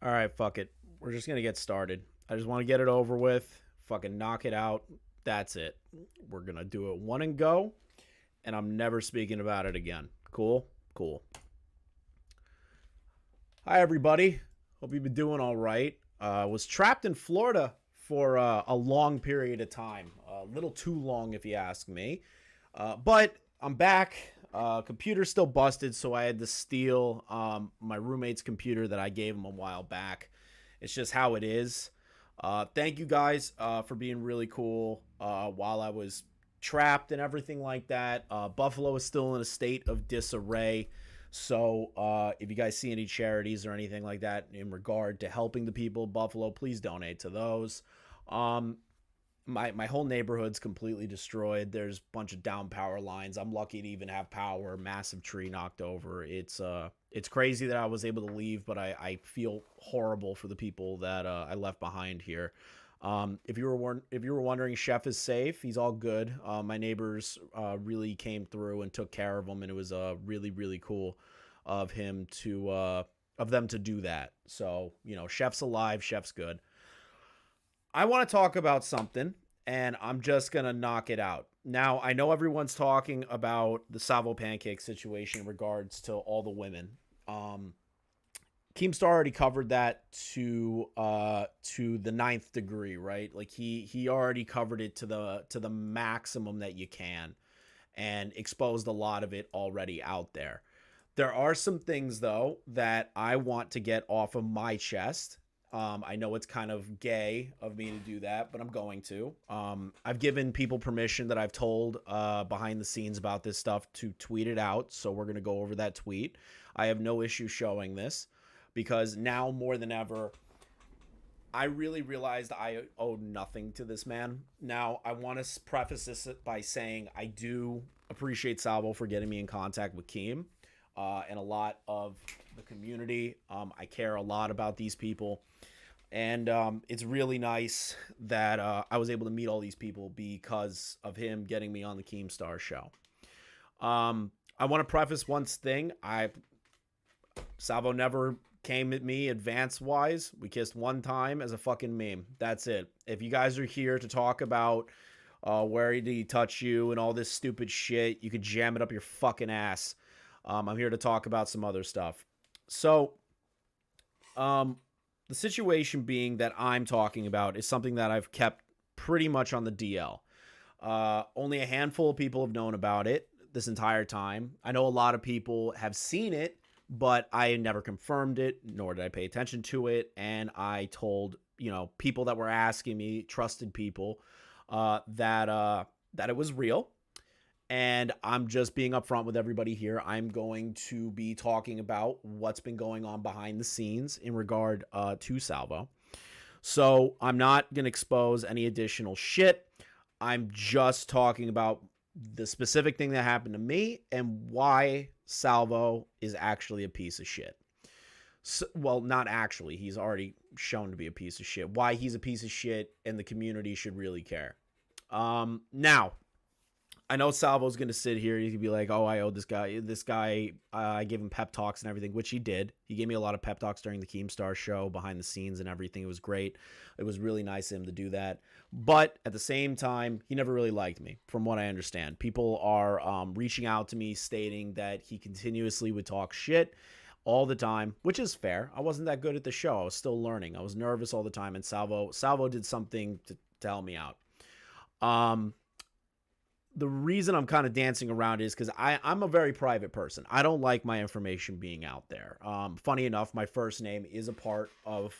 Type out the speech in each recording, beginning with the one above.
All right, fuck it. We're just gonna get started. I just want to get it over with. Fucking knock it out. That's it. We're gonna do it one and go, and I'm never speaking about it again. Cool? Cool. Hi, everybody. Hope you've been doing all right. Was trapped in Florida for a long period of time. A little too long, if you ask me. But I'm back. Computer's still busted, so I had to steal my roommate's computer that I gave him a while back. It's just how it is. Thank you guys for being really cool while I was trapped and everything like that. Buffalo is still in a state of disarray. So if you guys see any charities or anything like that in regard to helping the people of Buffalo, please donate to those. Um, my whole neighborhood's completely destroyed. There's a bunch of down power lines. I'm lucky to even have power. Massive tree knocked over. It's crazy that I was able to leave, but I feel horrible for the people that I left behind here. If you were wondering, Chef is safe. He's all good. My neighbors really came through and took care of him, and it was really cool of him to of them to do that. So Chef's alive. Chef's good. I want to talk about something, and I'm just gonna knock it out. Now, I know everyone's talking about the Savo pancake situation in regards to all the women. Um, Keemstar already covered that to the ninth degree, right? Like he already covered it to the maximum that you can, and exposed a lot of it already out there. There are some things though that I want to get off of my chest. I know it's kind of gay of me to do that, but I'm going to. I've given people permission that I've told behind the scenes about this stuff to tweet it out. So we're going to go over that tweet. I have no issue showing this because now more than ever, I really realized I owe nothing to this man. Now, I want to preface this by saying I do appreciate Salvo for getting me in contact with Keem and a lot of the community. I care a lot about these people. And it's really nice that I was able to meet all these people because of him getting me on the Keemstar show. I want to preface one thing. Salvo never came at me advance wise. We kissed one time as a fucking meme. That's it. If you guys are here to talk about where did he touch you and all this stupid shit, you could jam it up your fucking ass. I'm here to talk about some other stuff. So, the situation being that I'm talking about is something that I've kept pretty much on the DL. Only a handful of people have known about it this entire time. I know a lot of people have seen it, but I never confirmed it, nor did I pay attention to it. And I told, people that were asking me, trusted people, that it was real. And I'm just being upfront with everybody here. I'm going to be talking about what's been going on behind the scenes in regard to Salvo. So I'm not going to expose any additional shit. I'm just talking about the specific thing that happened to me and why Salvo is actually a piece of shit. So, well, not actually. He's already shown to be a piece of shit. Why he's a piece of shit and the community should really care. Now, I know Salvo's going to sit here. He could be like, oh, I owe this guy. I gave him pep talks and everything, which he did. He gave me a lot of pep talks during the Keemstar show, behind the scenes and everything. It was great. It was really nice of him to do that. But at the same time, he never really liked me, from what I understand. People are reaching out to me stating that he continuously would talk shit all the time, which is fair. I wasn't that good at the show. I was still learning. I was nervous all the time, and Salvo did something to help me out. The reason I'm kind of dancing around is because I'm a very private person. I don't like my information being out there. Funny enough, my first name is a part of,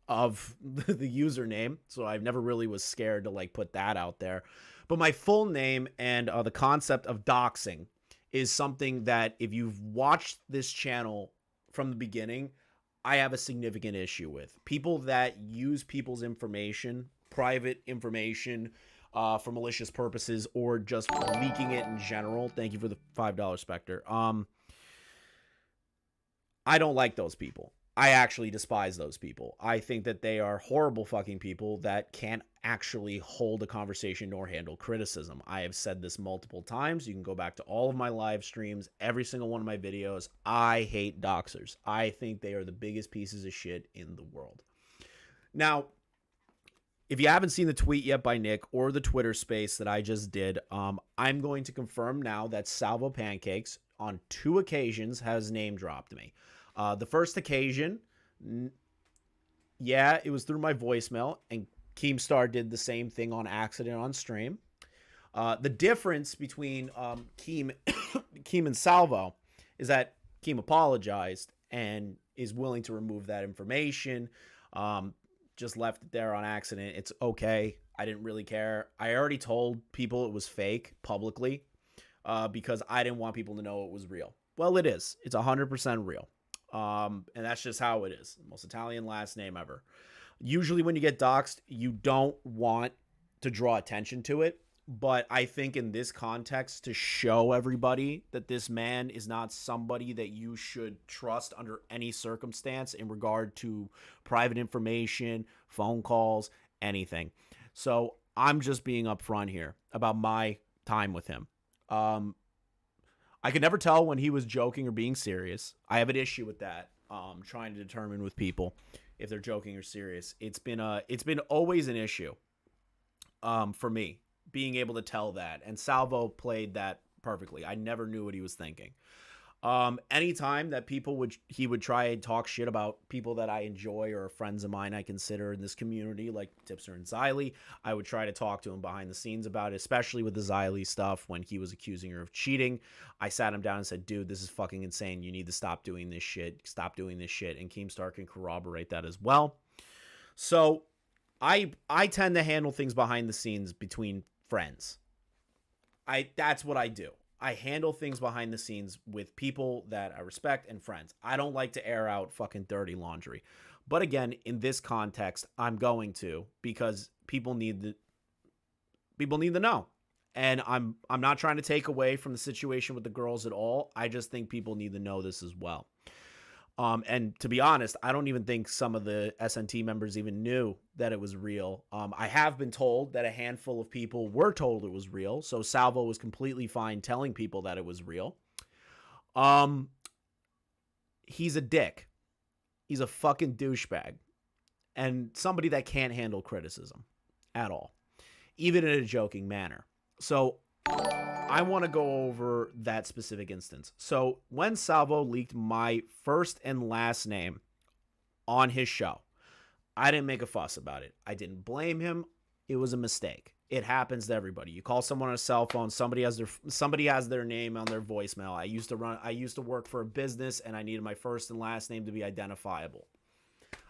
of the username. So I never really was scared to like put that out there. But my full name and the concept of doxing is something that if you've watched this channel from the beginning, I have a significant issue with. People that use people's information, private information, for malicious purposes or just leaking it in general. Thank you for the $5 Spectre. I don't like those people. I actually despise those people. I think that they are horrible fucking people that can't actually hold a conversation nor handle criticism. I have said this multiple times. You can go back to all of my live streams, every single one of my videos. I hate doxers. I think they are the biggest pieces of shit in the world. Now, if you haven't seen the tweet yet by Nick or the Twitter space that I just did, I'm going to confirm now that Salvo Pancakes on 2 occasions has name dropped me. The first occasion, yeah, it was through my voicemail, and Keemstar did the same thing on accident on stream. The difference between Keem, Keem and Salvo is that Keem apologized and is willing to remove that information. Just left it there on accident. It's okay. I didn't really care. I already told people it was fake publicly because I didn't want people to know it was real. Well, it is. It's 100% real. And that's just how it is. Most Italian last name ever. Usually when you get doxxed, you don't want to draw attention to it. But I think in this context, to show everybody that this man is not somebody that you should trust under any circumstance in regard to private information, phone calls, anything. So I'm just being upfront here about my time with him. I could never tell when he was joking or being serious. I have an issue with that. Trying to determine with people if they're joking or serious. It's been always an issue for me, being able to tell that. And Salvo played that perfectly. I never knew what he was thinking. Anytime that he would try and talk shit about people that I enjoy or friends of mine I consider in this community, like Tipster and Xylee, I would try to talk to him behind the scenes about it, especially with the Xylee stuff when he was accusing her of cheating. I sat him down and said, dude, this is fucking insane. You need to stop doing this shit. Stop doing this shit. And Keemstar can corroborate that as well. So I tend to handle things behind the scenes between friends. That's what I do. I handle things behind the scenes with people that I respect and friends. I don't like to air out fucking dirty laundry. But again, in this context, I'm going to, because people need to know. And I'm not trying to take away from the situation with the girls at all. I just think people need to know this as well. And to be honest, I don't even think some of the SNT members even knew that it was real. I have been told that a handful of people were told it was real. So Salvo was completely fine telling people that it was real. He's a dick. He's a fucking douchebag. And somebody that can't handle criticism at all, even in a joking manner. So I want to go over that specific instance. So when Salvo leaked my first and last name on his show, I didn't make a fuss about it. I didn't blame him. It was a mistake. It happens to everybody. You call someone on a cell phone, somebody has their name on their voicemail. I used to work for a business and I needed my first and last name to be identifiable.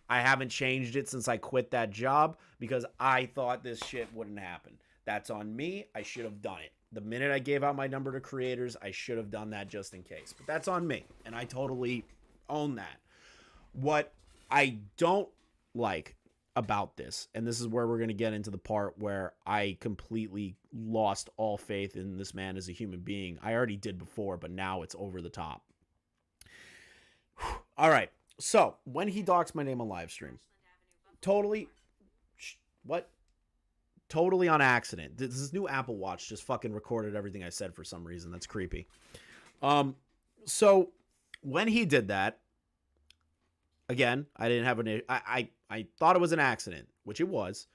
I haven't changed it since I quit that job because I thought this shit wouldn't happen. That's on me. I should have done it. The minute I gave out my number to creators, I should have done that just in case. But that's on me, and I totally own that. What I don't like about this, and this is where we're going to get into the part where I completely lost all faith in this man as a human being. I already did before, but now it's over the top. All right. So, when he doxed my name on live stream, totally on accident. This new Apple Watch just fucking recorded everything I said for some reason. That's creepy. So when he did that, again, I didn't have I thought it was an accident, which it was.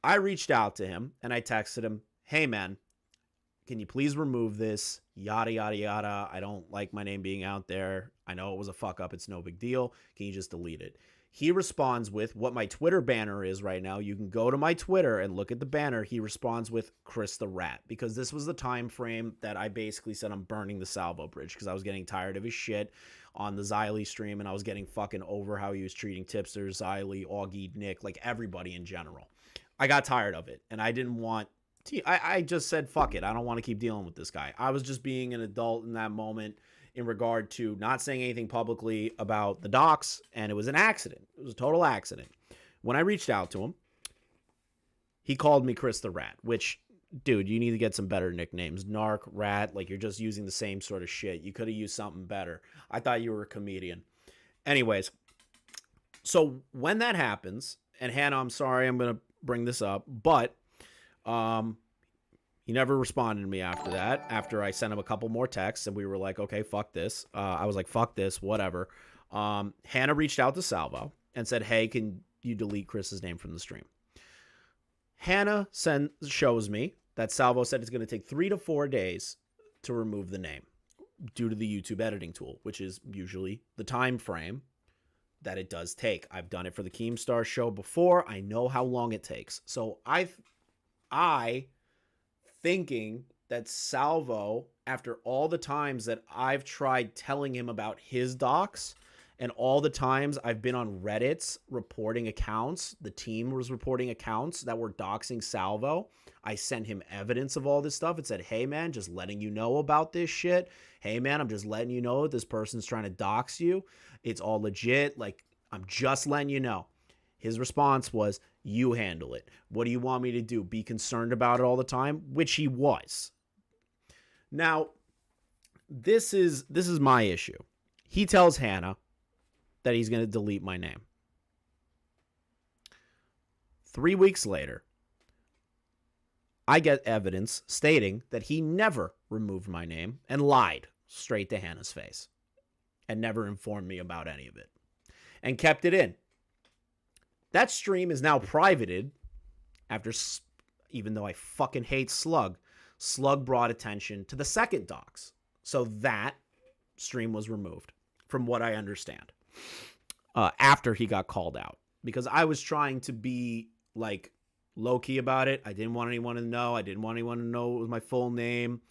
I reached out to him and I texted him, hey man, can you please remove this? Yada, yada, yada. I don't like my name being out there. I know it was a fuck up. It's no big deal. Can you just delete it? He responds with what my Twitter banner is right now. You can go to my Twitter and look at the banner. He responds with Chris the Rat, because this was the time frame that I basically said I'm burning the Salvo bridge because I was getting tired of his shit on the Xylee stream, and I was getting fucking over how he was treating Tipsters, Xylee, Augie, Nick, like everybody in general. I got tired of it, and I didn't want to, I just said, fuck it. I don't want to keep dealing with this guy. I was just being an adult in that moment, in regard to not saying anything publicly about the docs, and it was an accident. It was a total accident. When I reached out to him, he called me Chris the Rat, which, dude, you need to get some better nicknames. Narc, Rat, like you're just using the same sort of shit. You could have used something better. I thought you were a comedian. Anyways, So when that happens, and Hannah, I'm sorry, I'm going to bring this up, but he never responded to me after that. After I sent him a couple more texts, and we were like, okay, fuck this. I was like, fuck this, whatever. Hannah reached out to Salvo and said, hey, can you delete Chris's name from the stream? Hannah shows me that Salvo said it's going to take 3 to 4 days to remove the name due to the YouTube editing tool, which is usually the time frame that it does take. I've done it for the Keemstar show before. I know how long it takes. So I thinking that Salvo, after all the times that I've tried telling him about his docs and all the times I've been on Reddit's reporting accounts, the team was reporting accounts that were doxing Salvo. I sent him evidence of all this stuff. It said, hey, man, just letting you know about this shit. Hey, man, I'm just letting you know this person's trying to dox you. It's all legit. Like, I'm just letting you know. His response was, you handle it. What do you want me to do? Be concerned about it all the time? Which he was. Now, this is my issue. He tells Hannah that he's going to delete my name. 3 weeks later, I get evidence stating that he never removed my name and lied straight to Hannah's face and never informed me about any of it and kept it in. That stream is now privated after, even though I fucking hate Slug, Slug brought attention to the second docs. So that stream was removed, from what I understand, after he got called out. Because I was trying to be, like, low-key about it. I didn't want anyone to know. I didn't want anyone to know it was my full name.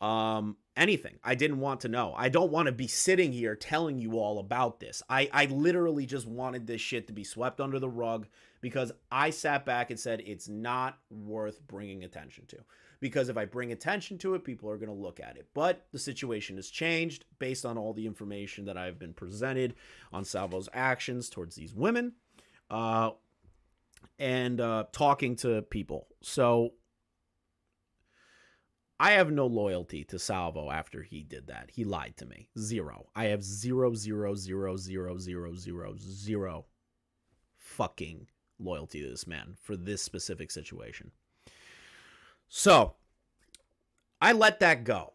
Anything. I didn't want to know. I don't want to be sitting here telling you all about this. I literally just wanted this shit to be swept under the rug because I sat back and said it's not worth bringing attention to. Because if I bring attention to it, people are going to look at it. But the situation has changed based on all the information that I've been presented on Salvo's actions towards these women and talking to people. So I have no loyalty to Salvo after he did that. He lied to me. Zero. I have zero fucking loyalty to this man for this specific situation. So I let that go.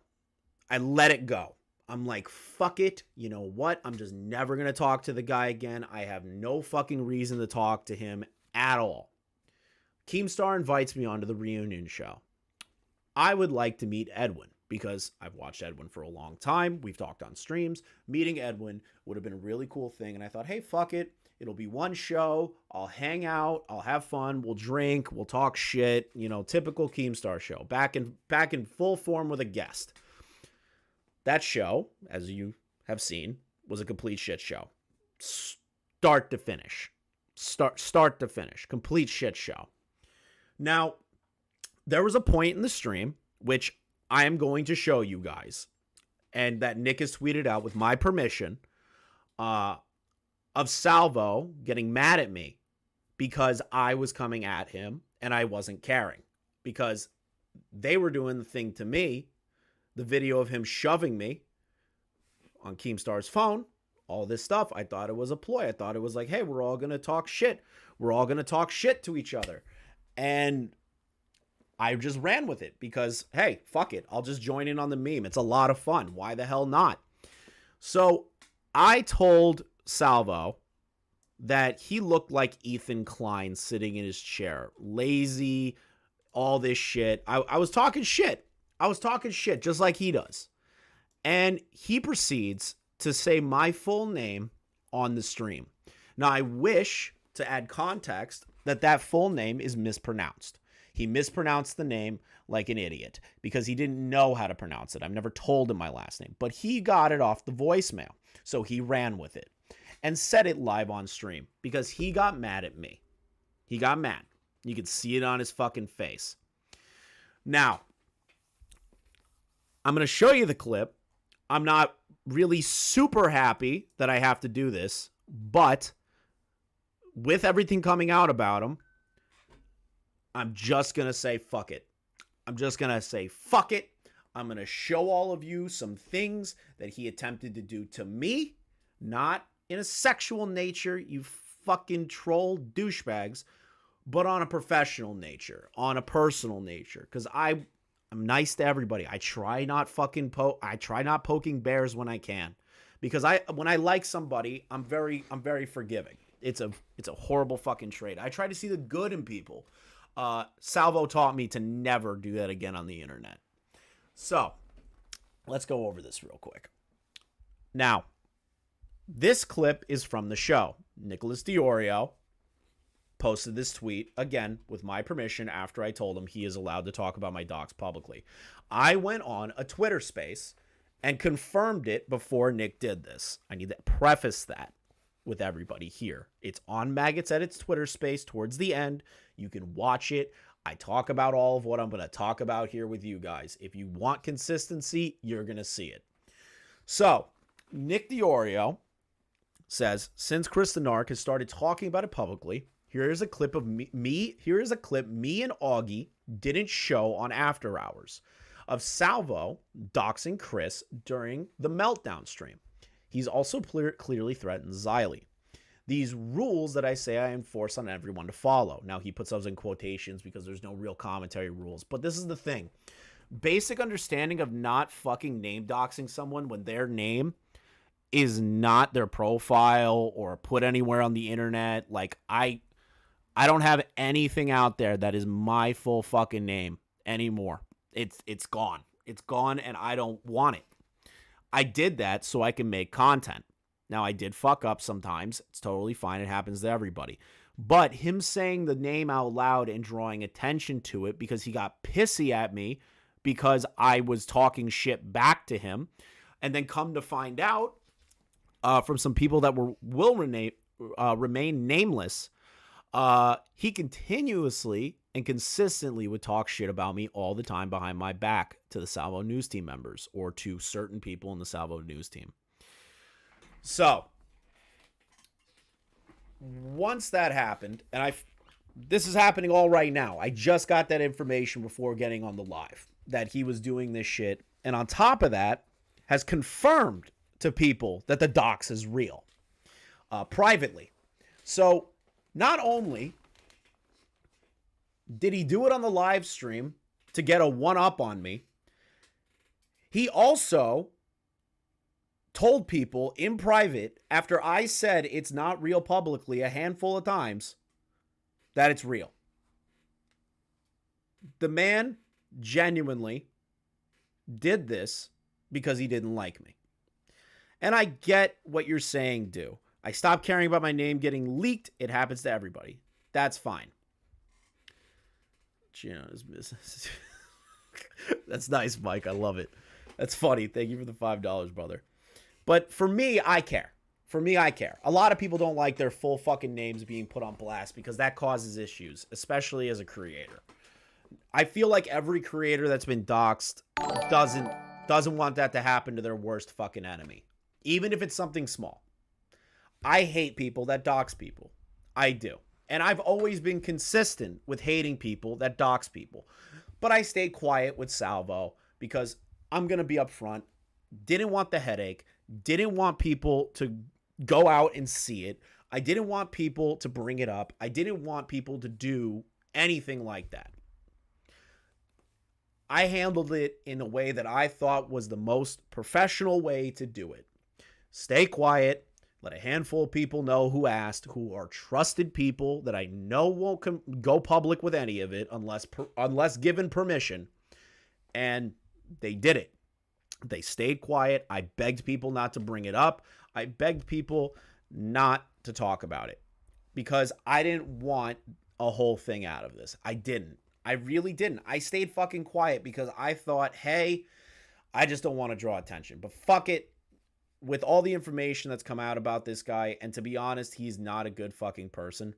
I let it go. I'm like, fuck it. You know what? I'm just never going to talk to the guy again. I have no fucking reason to talk to him at all. Keemstar invites me onto the reunion show. I would like to meet Edwin because I've watched Edwin for a long time. We've talked on streams. Meeting Edwin would have been a really cool thing. And I thought, hey, fuck it. It'll be one show. I'll hang out. I'll have fun. We'll drink. We'll talk shit. You know, typical Keemstar show. Back in full form with a guest. That show, as you have seen, was a complete shit show. Start to finish. Start to finish. Complete shit show. Now, there was a point in the stream, which I am going to show you guys, and that Nick has tweeted out with my permission, of Salvo getting mad at me because I was coming at him and I wasn't caring. Because they were doing the thing to me, the video of him shoving me on Keemstar's phone, all this stuff. I thought it was a ploy. I thought it was like, hey, we're all going to talk shit. We're all going to talk shit to each other. And I just ran with it because, hey, fuck it. I'll just join in on the meme. It's a lot of fun. Why the hell not? So I told Salvo that he looked like Ethan Klein sitting in his chair. Lazy, all this shit. I was talking shit. I was talking shit just like he does. And he proceeds to say my full name on the stream. Now, I wish to add context that full name is mispronounced. He mispronounced the name like an idiot because he didn't know how to pronounce it. I've never told him my last name, but he got it off the voicemail. So he ran with it and said it live on stream because he got mad at me. He got mad. You could see it on his fucking face. Now, I'm going to show you the clip. I'm not really super happy that I have to do this, but with everything coming out about him, I'm just going to say fuck it. I'm just going to say fuck it. I'm going to show all of you some things that he attempted to do to me, not in a sexual nature, you fucking troll douchebags, but on a professional nature, on a personal nature. Because I'm nice to everybody. I try not poking bears when I can. Because when I like somebody, I'm very forgiving. It's a horrible fucking trait. I try to see the good in people. Salvo taught me to never do that again on the internet. So, let's go over this real quick. Now, this clip is from the show. Nicholas Diorio posted this tweet, again, with my permission, after I told him he is allowed to talk about my docs publicly. I went on a Twitter space and confirmed it before Nick did this. I need to preface that with everybody here. It's on Maggots Edit's Twitter space towards the end. You can watch it. I talk about all of what I'm going to talk about here with you guys. If you want consistency, you're going to see it. So, Nick Diorio says, since Chris the Narc has started talking about it publicly, here is a clip of me and Augie didn't show on After Hours of Salvo doxing Chris during the Meltdown stream. He's also clearly threatened Xylee. These rules that I say I enforce on everyone to follow. Now, he puts those in quotations because there's no real commentary rules. But this is the thing. Basic understanding of not fucking name doxing someone when their name is not their profile or put anywhere on the internet. Like, I don't have anything out there that is my full fucking name anymore. It's gone. It's gone, and I don't want it. I did that so I can make content. Now, I did fuck up sometimes. It's totally fine. It happens to everybody. But him saying the name out loud and drawing attention to it because he got pissy at me because I was talking shit back to him, and then come to find out from some people that will remain nameless, he continuously and consistently would talk shit about me all the time behind my back to the Salvo News Team members or to certain people in the Salvo News Team. So, once that happened, and this is happening all right now. I just got that information before getting on the live that he was doing this shit. And on top of that, has confirmed to people that the dox is real privately. So, not only did he do it on the live stream to get a one-up on me, he also told people in private, after I said it's not real publicly a handful of times, that it's real. The man genuinely did this because he didn't like me. And I get what you're saying, do. I stopped caring about my name getting leaked. It happens to everybody. That's fine. Gino's business. That's nice, Mike. I love it. That's funny. Thank you for the $5, brother. But for me, I care. For me, I care. A lot of people don't like their full fucking names being put on blast because that causes issues, especially as a creator. I feel like every creator that's been doxxed doesn't want that to happen to their worst fucking enemy, even if it's something small. I hate people that dox people. I do. And I've always been consistent with hating people that dox people. But I stayed quiet with Salvo because I'm going to be upfront. Didn't want the headache. Didn't want people to go out and see it. I didn't want people to bring it up. I didn't want people to do anything like that. I handled it in a way that I thought was the most professional way to do it. Stay quiet. Let a handful of people know who asked, who are trusted people that I know won't go public with any of it unless given permission. And they did it. They stayed quiet. I begged people not to bring it up. I begged people not to talk about it because I didn't want a whole thing out of this. I didn't. I really didn't. I stayed fucking quiet because I thought, hey, I just don't want to draw attention. But fuck it. With all the information that's come out about this guy, and to be honest, he's not a good fucking person.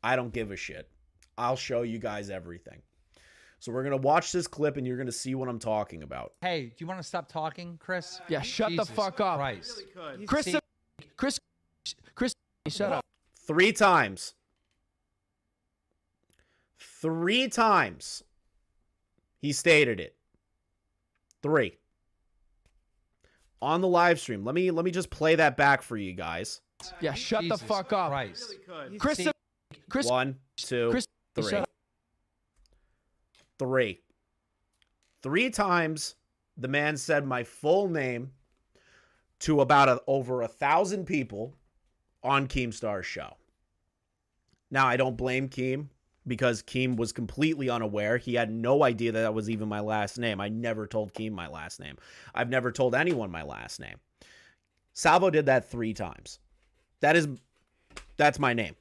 I don't give a shit. I'll show you guys everything. So we're going to watch this clip and you're going to see what I'm talking about. Hey, do you want to stop talking, Chris? Yeah, shut Jesus the fuck up. Christ. Really Chris, shut up. 3 times. 3 times. He stated it. 3. On the live stream. Let me just play that back for you guys. Yeah, shut Jesus the fuck up. Christ. Chris, Chris, 1, 2, Chris, 3. shut up. 3. 3 times the man said my full name to about over 1,000 people on Keemstar's show. Now, I don't blame Keem because Keem was completely unaware. He had no idea that was even my last name. I never told Keem my last name. I've never told anyone my last name. Salvo did that 3 times. That's my name.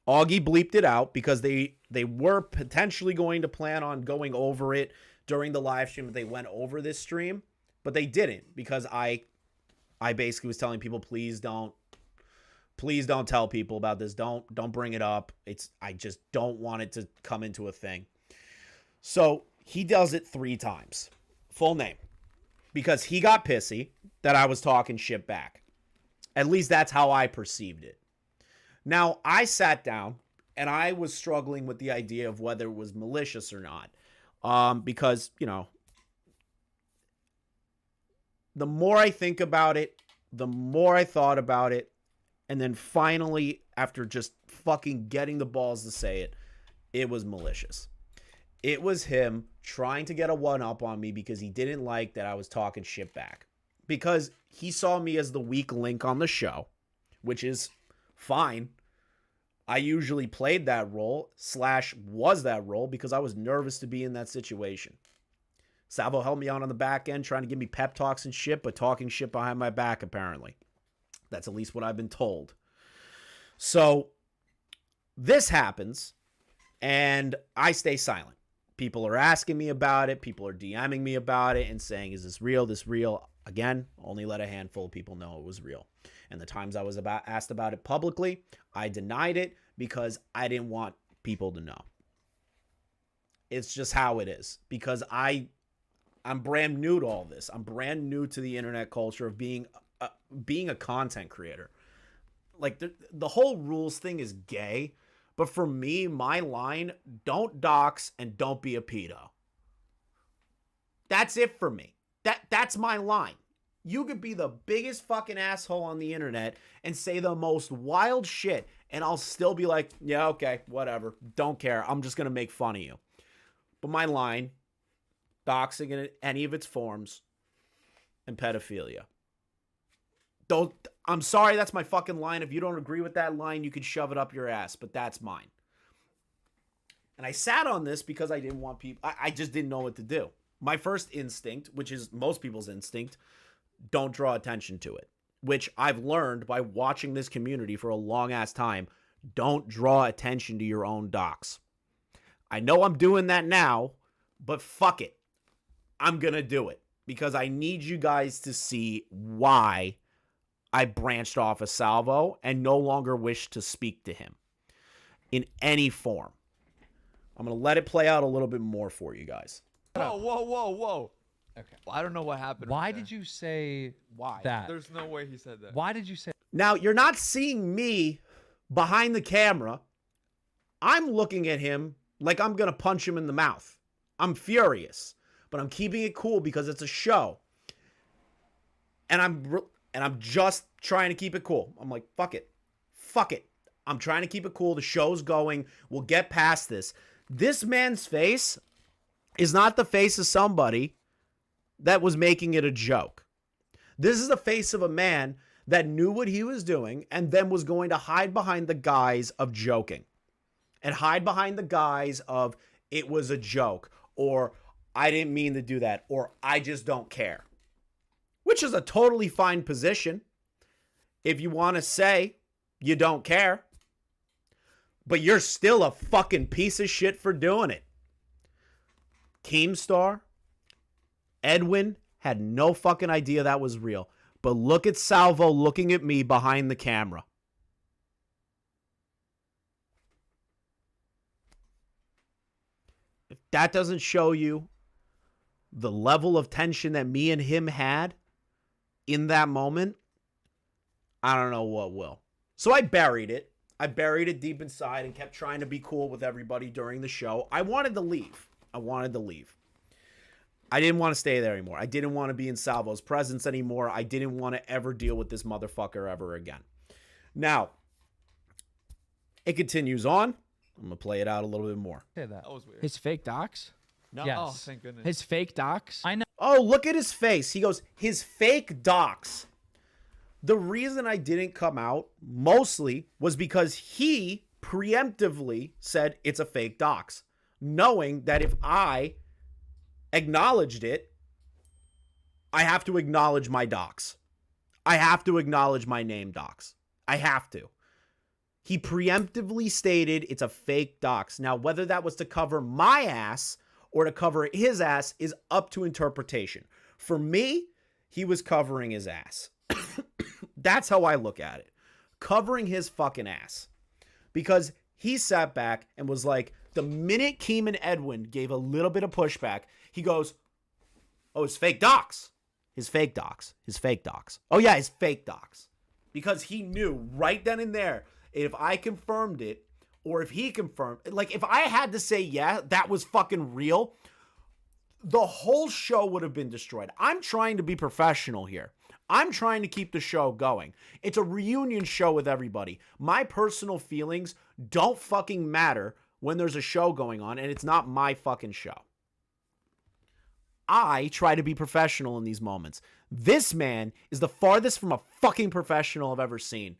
Augie bleeped it out because they were potentially going to plan on going over it during the live stream. They went over this stream, but they didn't because I basically was telling people, please don't tell people about this. Don't bring it up. I just don't want it to come into a thing. So he does it 3 times. Full name. Because he got pissy that I was talking shit back. At least that's how I perceived it. Now, I sat down and I was struggling with the idea of whether it was malicious or not. Because, the more I think about it, the more I thought about it. And then finally, after just fucking getting the balls to say it, it was malicious. It was him trying to get a one-up on me because he didn't like that I was talking shit back. Because he saw me as the weak link on the show, which is fine. I usually played that role / was that role because I was nervous to be in that situation. Salvo helped me out on the back end trying to give me pep talks and shit, but talking shit behind my back apparently. That's at least what I've been told. So this happens and I stay silent. People are asking me about it. People are DMing me about it and saying, is this real? This real? Again, only let a handful of people know it was real. And the times I was asked about it publicly, I denied it because I didn't want people to know. It's just how it is. Because I'm brand new to all this. I'm brand new to the internet culture of being a content creator. Like the whole rules thing is gay. But for me, my line, don't dox and don't be a pedo. That's it for me. That's my line. You could be the biggest fucking asshole on the internet and say the most wild shit, and I'll still be like, yeah, okay, whatever. Don't care. I'm just going to make fun of you. But my line, doxing in any of its forms, and pedophilia. I'm sorry, that's my fucking line. If you don't agree with that line, you can shove it up your ass, but that's mine. And I sat on this because I didn't want people, I just didn't know what to do. My first instinct, which is most people's instinct, don't draw attention to it, which I've learned by watching this community for a long ass time. Don't draw attention to your own docs. I know I'm doing that now, but fuck it. I'm going to do it because I need you guys to see why I branched off of Salvo and no longer wish to speak to him in any form. I'm going to let it play out a little bit more for you guys. Whoa. Okay. Well, I don't know what happened. Why right there. did you say Why? that? There's no way he said that. Why did you say Now, you're not seeing me behind the camera. I'm looking at him like I'm going to punch him in the mouth. I'm furious, but I'm keeping it cool because it's a show. And I'm just trying to keep it cool. I'm like, fuck it. I'm trying to keep it cool. The show's going. We'll get past this. This man's face is not the face of somebody that was making it a joke. This is the face of a man that knew what he was doing and then was going to hide behind the guise of joking. And hide behind the guise of it was a joke, or I didn't mean to do that, or I just don't care. Which is a totally fine position if you want to say you don't care. But you're still a fucking piece of shit for doing it. Keemstar, Edwin had no fucking idea that was real. But look at Salvo looking at me behind the camera. If that doesn't show you the level of tension that me and him had in that moment, I don't know what will. So I buried it. I buried it deep inside and kept trying to be cool with everybody during the show. I wanted to leave. I didn't want to stay there anymore. I didn't want to be in Salvo's presence anymore. I didn't want to ever deal with this motherfucker ever again. Now, it continues on. I'm going to play it out a little bit more. Say that. That was weird. His fake docs? No. Yes. Oh, thank goodness. His fake docs? I know. Oh, look at his face. He goes, his fake docs. The reason I didn't come out mostly was because he preemptively said it's a fake docs, knowing that if I acknowledged it, I have to acknowledge my docs. I have to acknowledge my name docs. I have to. He preemptively stated it's a fake docs. Now, whether that was to cover my ass or to cover his ass is up to interpretation. For me, he was covering his ass. That's how I look at it. Covering his fucking ass. Because he sat back and was like, the minute Keem and Edwin gave a little bit of pushback, he goes, oh, his fake docs. His fake docs. His fake docs. Oh, yeah, his fake docs. Because he knew right then and there, if I confirmed it, or if he confirmed, like if I had to say, yeah, that was fucking real, the whole show would have been destroyed. I'm trying to be professional here. I'm trying to keep the show going. It's a reunion show with everybody. My personal feelings don't fucking matter when there's a show going on, and it's not my fucking show. I try to be professional in these moments. This man is the farthest from a fucking professional I've ever seen.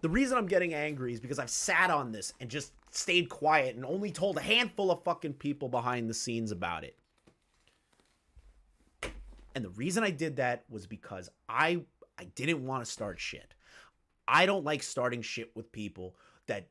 The reason I'm getting angry is because I've sat on this and just stayed quiet and only told a handful of fucking people behind the scenes about it. And the reason I did that was because I didn't want to start shit. I don't like starting shit with people that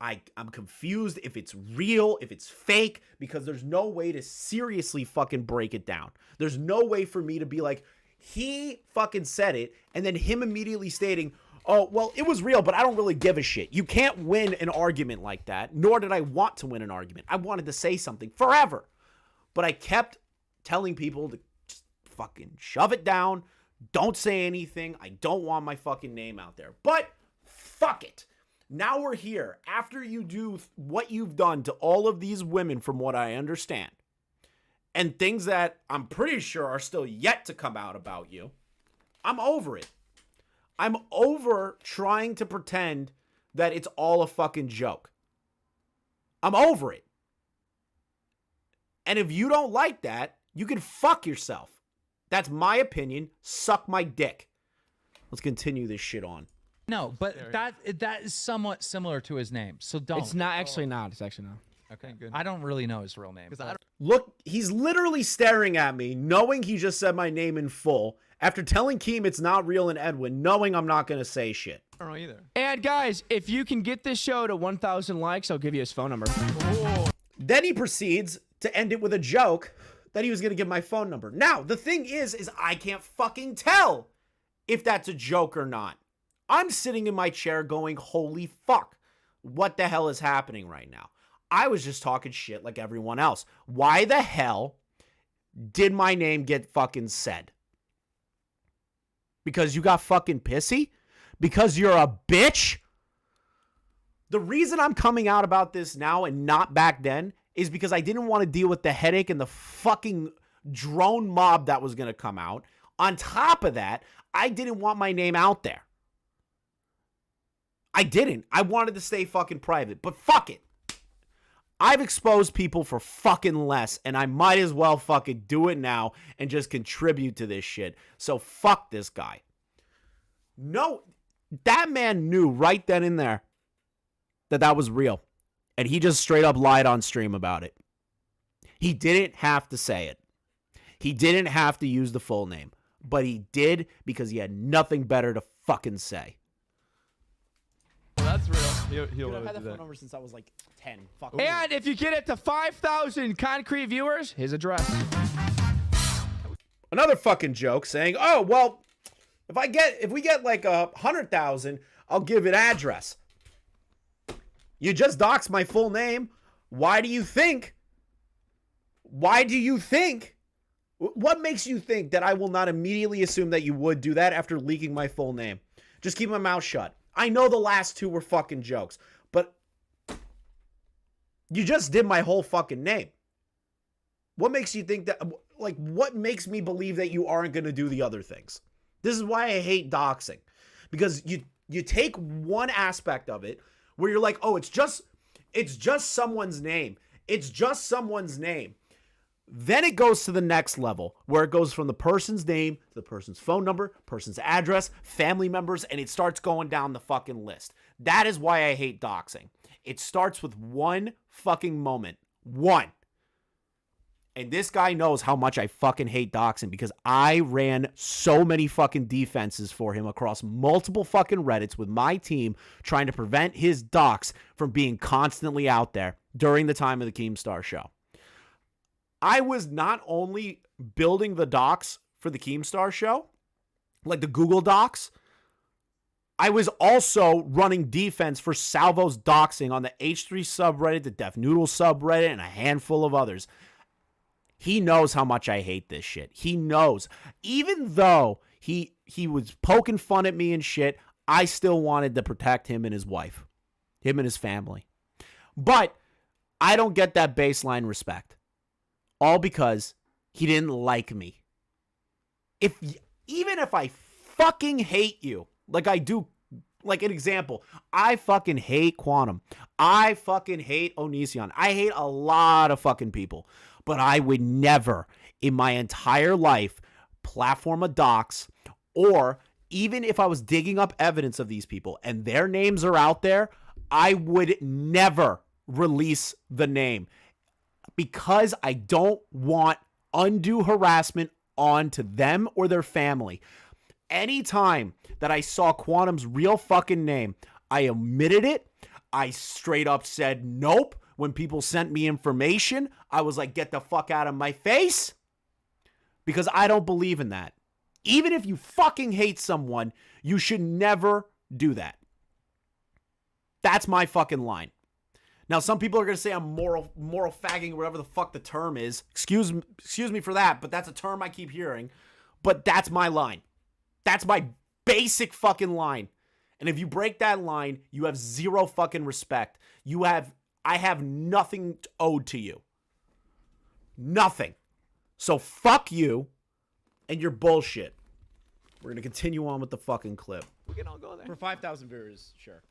I'm confused if it's real, if it's fake, because there's no way to seriously fucking break it down. There's no way for me to be like, he fucking said it, and then him immediately stating, oh, well, it was real, but I don't really give a shit. You can't win an argument like that, nor did I want to win an argument. I wanted to say something forever. But I kept telling people to just fucking shove it down. Don't say anything. I don't want my fucking name out there. But fuck it. Now we're here. After you do what you've done to all of these women, from what I understand, and things that I'm pretty sure are still yet to come out about you, I'm over it. I'm over trying to pretend that it's all a fucking joke. I'm over it. And if you don't like that, you can fuck yourself. That's my opinion. Suck my dick. Let's continue this shit on. No, but that is somewhat similar to his name. So don't. It's not actually not. It's actually not. Okay, good. I don't really know his real name. Look, he's literally staring at me, knowing he just said my name in full, after telling Keem it's not real and Edwin, knowing I'm not going to say shit. I don't know either. And guys, if you can get this show to 1,000 likes, I'll give you his phone number. Then he proceeds to end it with a joke that he was going to give my phone number. Now, the thing is I can't fucking tell if that's a joke or not. I'm sitting in my chair going, holy fuck, what the hell is happening right now? I was just talking shit like everyone else. Why the hell did my name get fucking said? Because you got fucking pissy? Because you're a bitch? The reason I'm coming out about this now and not back then is because I didn't want to deal with the headache and the fucking drone mob that was going to come out. On top of that, I didn't want my name out there. I didn't. I wanted to stay fucking private, but fuck it. I've exposed people for fucking less, and I might as well fucking do it now and just contribute to this shit. So fuck this guy. No, that man knew right then and there that that was real, and he just straight up lied on stream about it. He didn't have to say it. He didn't have to use the full name, but he did because he had nothing better to fucking say. Well, that's real. He'll Dude, I've always had that do phone that. number since I was like 10. Fuck. And if you get it to 5,000 concrete viewers, his address. Another fucking joke saying, oh, well, if we get like 100,000, I'll give it address. You just doxed my full name. Why do you think? What makes you think that I will not immediately assume that you would do that after leaking my full name? Just keep my mouth shut. I know the last two were fucking jokes, but you just did my whole fucking name. What makes you think that, like, what makes me believe that you aren't going to do the other things? This is why I hate doxing. Because you take one aspect of it where you're like, oh, it's just someone's name. It's just someone's name. Then it goes to the next level where it goes from the person's name to the person's phone number, person's address, family members, and it starts going down the fucking list. That is why I hate doxing. It starts with one fucking moment. One. And this guy knows how much I fucking hate doxing because I ran so many fucking defenses for him across multiple fucking Reddits with my team trying to prevent his dox from being constantly out there during the time of the Keemstar show. I was not only building the docs for the Keemstar show, like the Google Docs, I was also running defense for Salvo's doxing on the H3 subreddit, the Def Noodle subreddit, and a handful of others. He knows how much I hate this shit. He knows. Even though he was poking fun at me and shit, I still wanted to protect him and his wife, him and his family. But I don't get that baseline respect. All because he didn't like me. Even if I fucking hate you, like I do, like an example, I fucking hate Quantum. I fucking hate Onision. I hate a lot of fucking people. But I would never in my entire life platform a dox, or even if I was digging up evidence of these people and their names are out there, I would never release the name. Because I don't want undue harassment onto them or their family. Anytime that I saw Quantum's real fucking name, I omitted it. I straight up said nope. When people sent me information, I was like, get the fuck out of my face. Because I don't believe in that. Even if you fucking hate someone, you should never do that. That's my fucking line. Now, some people are going to say I'm moral fagging, whatever the fuck the term is. Excuse me for that, but that's a term I keep hearing. But that's my line. That's my basic fucking line. And if you break that line, you have zero fucking respect. I have nothing owed to you. Nothing. So fuck you and your bullshit. We're going to continue on with the fucking clip. We can all go there. For 5,000 viewers, sure.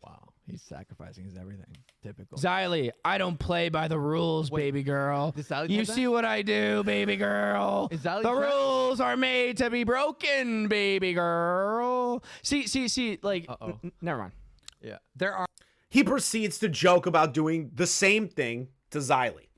Wow, he's sacrificing his everything. Typical. Xylee, I don't play by the rules, Wait, baby girl. did Xylee You type see that? what I do, baby girl. Is Xylee the correct? rules are made to be broken, baby girl. See, like, never mind. Yeah. There are He proceeds to joke about doing the same thing to Xylee.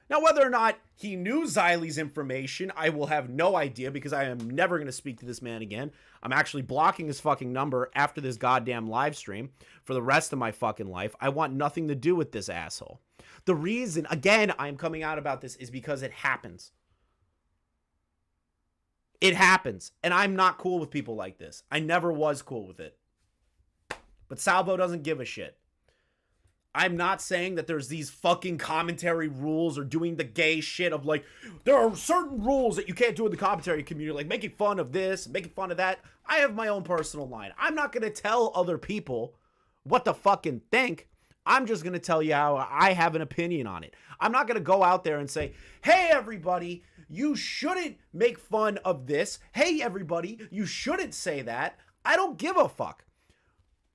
Now, whether or not he knew Xylee's information, I will have no idea because I am never going to speak to this man again. I'm actually blocking his fucking number after this goddamn live stream for the rest of my fucking life. I want nothing to do with this asshole. The reason, again, I'm coming out about this is because it happens. It happens. And I'm not cool with people like this. I never was cool with it. But Salvo doesn't give a shit. I'm not saying that there's these fucking commentary rules or doing the gay shit of like, there are certain rules that you can't do in the commentary community, like making fun of this, making fun of that. I have my own personal line. I'm not going to tell other people what to fucking think. I'm just going to tell you how I have an opinion on it. I'm not going to go out there and say, hey, everybody, you shouldn't make fun of this. Hey, everybody, you shouldn't say that. I don't give a fuck.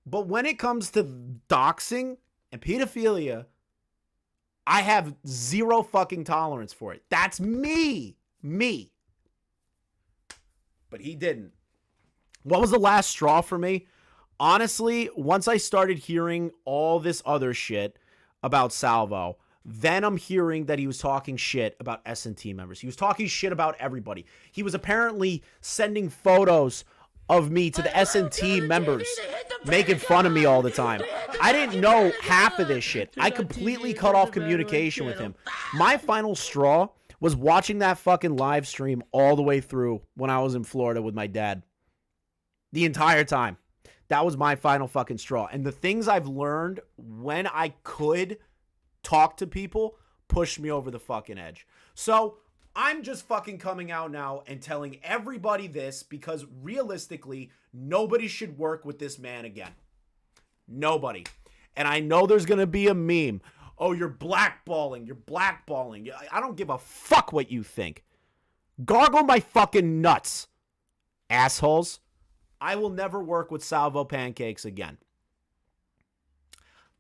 But when it comes to doxing and pedophilia, I have zero fucking tolerance for it. That's me. But he didn't. What was the last straw for me? Honestly, once I started hearing all this other shit about Salvo, then I'm hearing that he was talking shit about S&T members. He was talking shit about everybody. He was apparently sending photos of me to the S&T members, making fun of me all the time. I didn't know half of this shit. I completely cut off communication with him. My final straw was watching that fucking live stream all the way through when I was in Florida with my dad. The entire time. That was my final fucking straw. And the things I've learned when I could talk to people pushed me over the fucking edge. So I'm just fucking coming out now and telling everybody this because realistically, nobody should work with this man again. Nobody. And I know there's going to be a meme. Oh, you're blackballing. You're blackballing. I don't give a fuck what you think. Gargle my fucking nuts, assholes. I will never work with Salvo Pancakes again.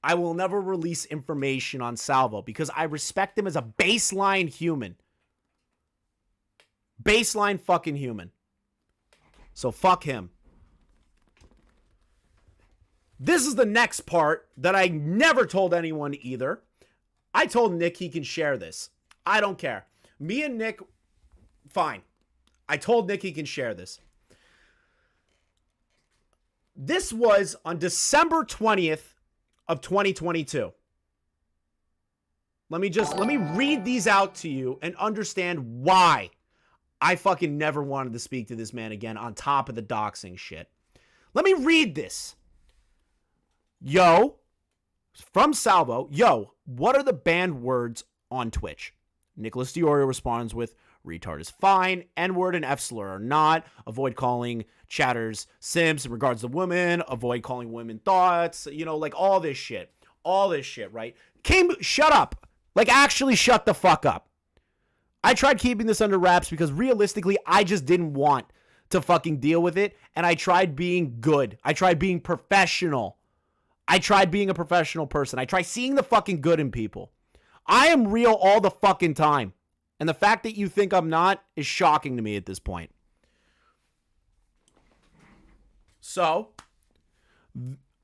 I will never release information on Salvo because I respect him as a baseline human. Baseline fucking human. So fuck him. This is the next part that I never told anyone either. I told Nick he can share this. I don't care. Me and Nick, fine. I told Nick he can share this. This was on December 20th of 2022. Let me read these out to you and understand why I fucking never wanted to speak to this man again on top of the doxing shit. Let me read this. Yo, from Salvo, yo, what are the banned words on Twitch? Nicholas Diorio responds with, retard is fine, N-word and F-slur are not, avoid calling chatters simps in regards to women, avoid calling women thoughts, you know, like all this shit, right? Shut up. Like, actually shut the fuck up. I tried keeping this under wraps because realistically, I just didn't want to fucking deal with it, and I tried being good. I tried being professional. I tried being a professional person. I try seeing the fucking good in people. I am real all the fucking time. And the fact that you think I'm not is shocking to me at this point. So,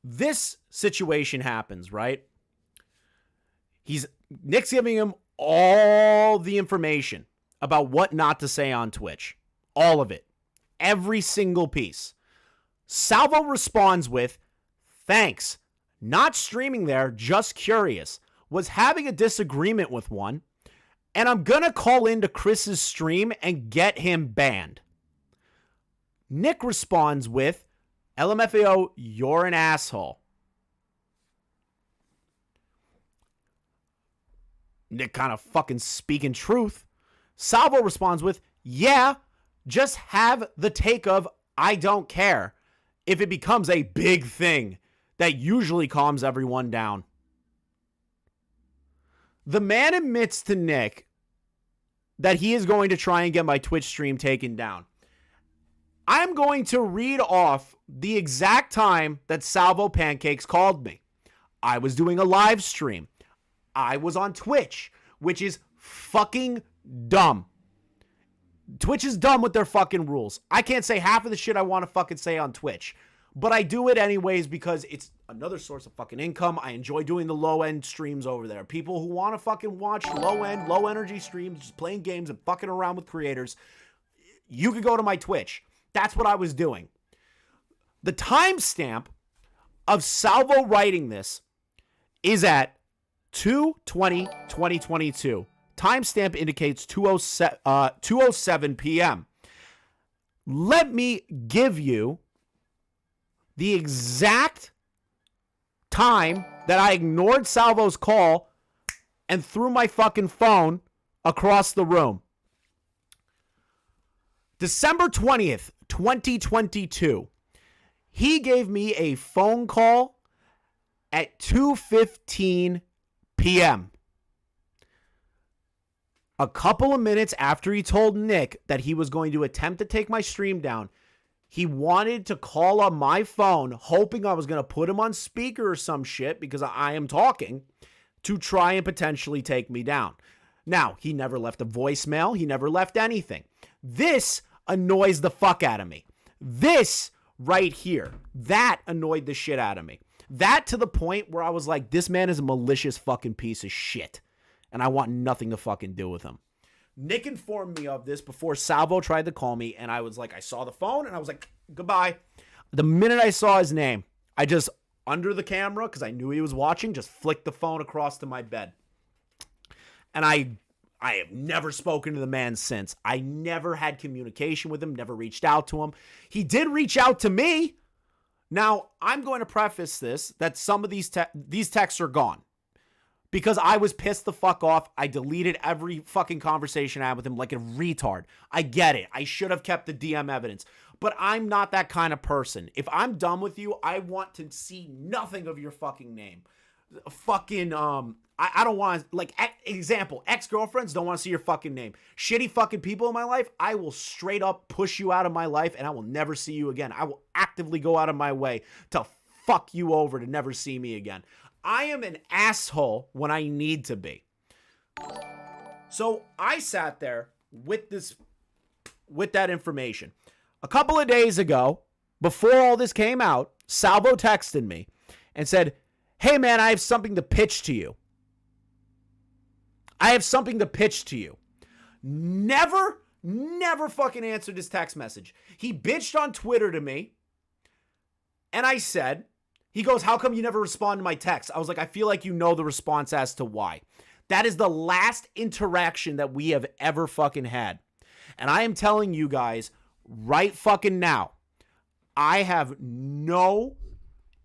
this situation happens, right? Nick's giving him all the information about what not to say on Twitch. All of it. Every single piece. Salvo responds with, thanks. Not streaming there, just curious. Was having a disagreement with one, and I'm gonna call into Chris's stream and get him banned. Nick responds with, LMFAO, you're an asshole. Nick kind of fucking speaking truth. Salvo responds with, yeah, just have the take of, I don't care, if it becomes a big thing. That usually calms everyone down. The man admits to Nick that he is going to try and get my Twitch stream taken down. I'm going to read off the exact time that Salvo Pancakes called me. I was doing a live stream. I was on Twitch, which is fucking dumb. Twitch is dumb with their fucking rules. I can't say half of the shit I want to fucking say on Twitch. But I do it anyways because it's another source of fucking income. I enjoy doing the low-end streams over there. People who want to fucking watch low-end, low-energy streams, just playing games and fucking around with creators, you could go to my Twitch. That's what I was doing. The timestamp of Salvo writing this is at 2/20/2022. Timestamp indicates 2:07 p.m. Let me give you the exact time that I ignored Salvo's call and threw my fucking phone across the room. December 20th, 2022. He gave me a phone call at 2:15 p.m. A couple of minutes after he told Nick that he was going to attempt to take my stream down, he wanted to call on my phone, hoping I was going to put him on speaker or some shit because I am talking, to try and potentially take me down. Now, he never left a voicemail. He never left anything. This annoys the fuck out of me. This right here, that annoyed the shit out of me. That to the point where I was like, this man is a malicious fucking piece of shit, and I want nothing to fucking do with him. Nick informed me of this before Salvo tried to call me, and I was like, I saw the phone, and I was like, goodbye. The minute I saw his name, I just, under the camera, because I knew he was watching, just flicked the phone across to my bed. And I have never spoken to the man since. I never had communication with him, never reached out to him. He did reach out to me. Now, I'm going to preface this, that some of these texts are gone. Because I was pissed the fuck off. I deleted every fucking conversation I had with him like a retard. I get it. I should have kept the DM evidence. But I'm not that kind of person. If I'm done with you, I want to see nothing of your fucking name. fucking I don't want to, like, example, ex-girlfriends don't want to see your fucking name. Shitty fucking people in my life, I will straight up push you out of my life and I will never see you again. I will actively go out of my way to fuck you over to never see me again. I am an asshole when I need to be. So I sat there with that information. A couple of days ago, before all this came out, Salvo texted me and said, "Hey man, I have something to pitch to you." I have something to pitch to you. Never fucking answered his text message. He bitched on Twitter to me. And I said, he goes, "How come you never respond to my text?" I was like, "I feel like you know the response as to why." That is the last interaction that we have ever fucking had. And I am telling you guys right fucking now, I have no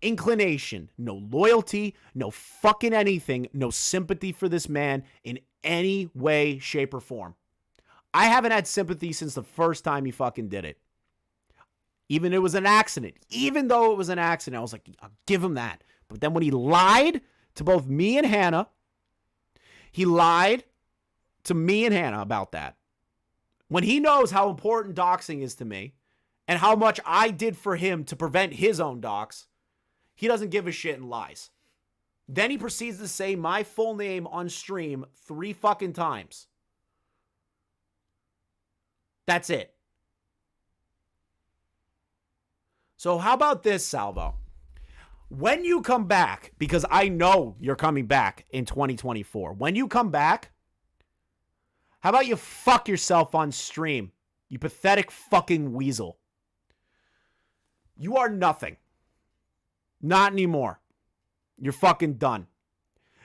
inclination, no loyalty, no fucking anything, no sympathy for this man in any way, shape, or form. I haven't had sympathy since the first time he fucking did it. Even though it was an accident, I was like, I'll give him that. But then when he lied to both me and Hannah, he lied to me and Hannah about that. When he knows how important doxing is to me and how much I did for him to prevent his own dox, he doesn't give a shit and lies. Then he proceeds to say my full name on stream 3 fucking times. That's it. So how about this, Salvo? When you come back, because I know you're coming back in 2024. When you come back, how about you fuck yourself on stream, you pathetic fucking weasel. You are nothing. Not anymore. You're fucking done.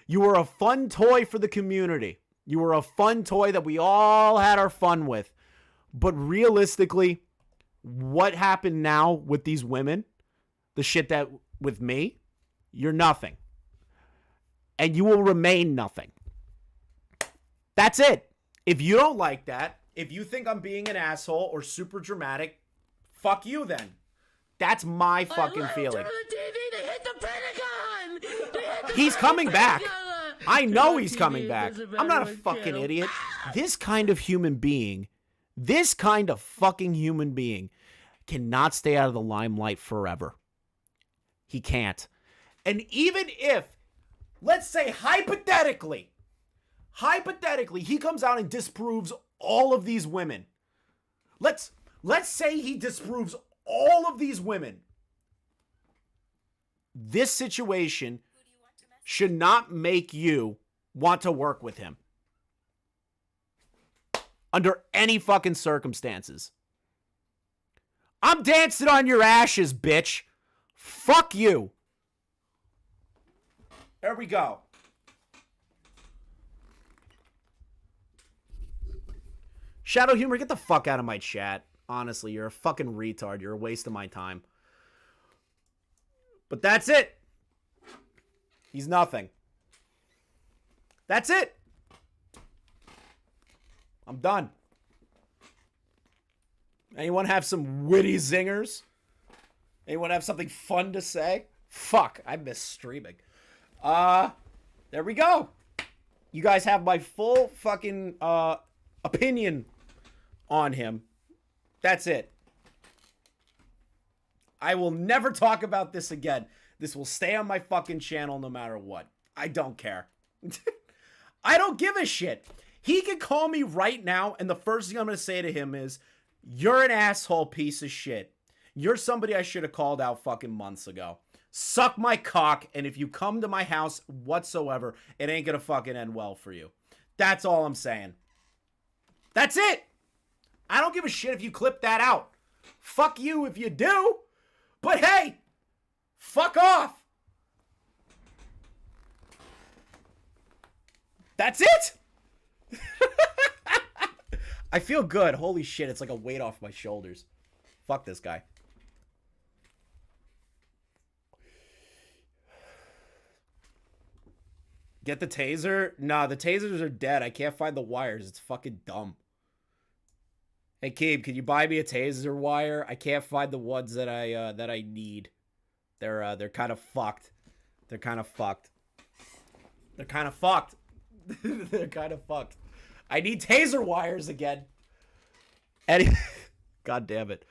You were a fun toy for the community. You were a fun toy that we all had our fun with. But realistically, what happened now with these women, the shit that with me, you're nothing. And you will remain nothing. That's it. If you don't like that, if you think I'm being an asshole or super dramatic, fuck you then. That's my fucking feeling. He's coming back. I know he's coming back. I'm not a fucking idiot. This kind of human being, this kind of fucking human being cannot stay out of the limelight forever. He can't. And even if, let's say hypothetically, he comes out and disproves all of these women. Let's say he disproves all of these women. This situation should not make you want to work with him. Under any fucking circumstances. I'm dancing on your ashes, bitch. Fuck you. There we go. Shadow Humor, get the fuck out of my chat. Honestly, you're a fucking retard. You're a waste of my time. But that's it. He's nothing. That's it. I'm done. Anyone have some witty zingers? Anyone have something fun to say? Fuck, I miss streaming. There we go. You guys have my full fucking opinion on him. That's it. I will never talk about this again. This will stay on my fucking channel no matter what. I don't care. I don't give a shit. He can call me right now, and the first thing I'm going to say to him is, you're an asshole piece of shit. You're somebody I should have called out fucking months ago. Suck my cock, and if you come to my house whatsoever, it ain't going to fucking end well for you. That's all I'm saying. That's it. I don't give a shit if you clip that out. Fuck you if you do. But hey, fuck off. That's it. I feel good. Holy shit, it's like a weight off my shoulders. Fuck this guy. Get the taser? Nah, the tasers are dead. I can't find the wires. It's fucking dumb. Hey, Keeb, can you buy me a taser wire? I can't find the ones that I need. They're kind of fucked. They're kind of fucked. They're kind of fucked. They're kind of fucked. I need taser wires again. God damn it.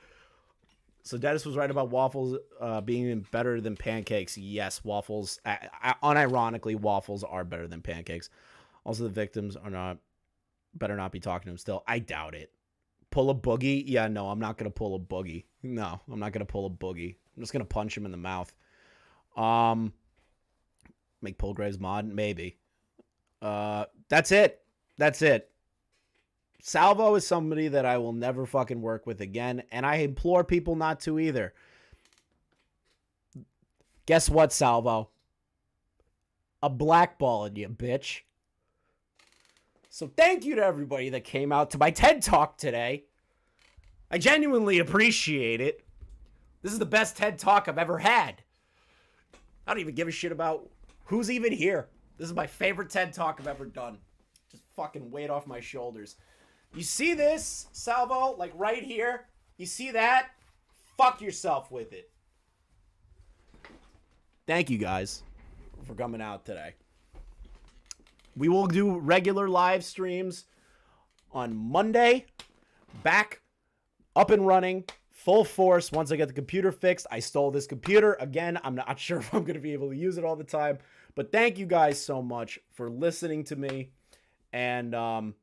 So Dennis was right about waffles being better than pancakes. Yes, waffles. Unironically, waffles are better than pancakes. Also, the victims better not be talking to him still. I doubt it. Pull a boogie? Yeah, no, I'm not going to pull a boogie. No, I'm not going to pull a boogie. I'm just going to punch him in the mouth. Make Polgraves mod? Maybe. That's it. That's it. Salvo is somebody that I will never fucking work with again, and I implore people not to either. Guess what, Salvo? A blackballing you, bitch. So thank you to everybody that came out to my TED Talk today. I genuinely appreciate it. This is the best TED Talk I've ever had. I don't even give a shit about who's even here. This is my favorite TED Talk I've ever done. Just fucking weight off my shoulders. You see this, Salvo? Like right here? You see that? Fuck yourself with it. Thank you guys for coming out today. We will do regular live streams on Monday. Back up and running. Full force once I get the computer fixed. I stole this computer. Again, I'm not sure if I'm going to be able to use it all the time. But thank you guys so much for listening to me. And,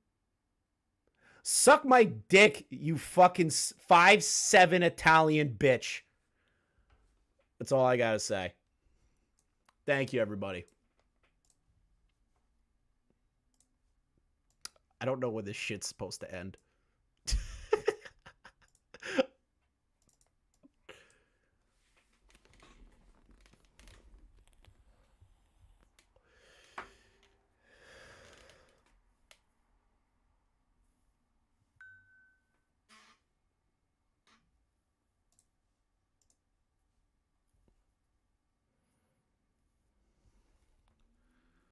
suck my dick, you fucking 5'7" Italian bitch. That's all I gotta say. Thank you, everybody. I don't know when this shit's supposed to end.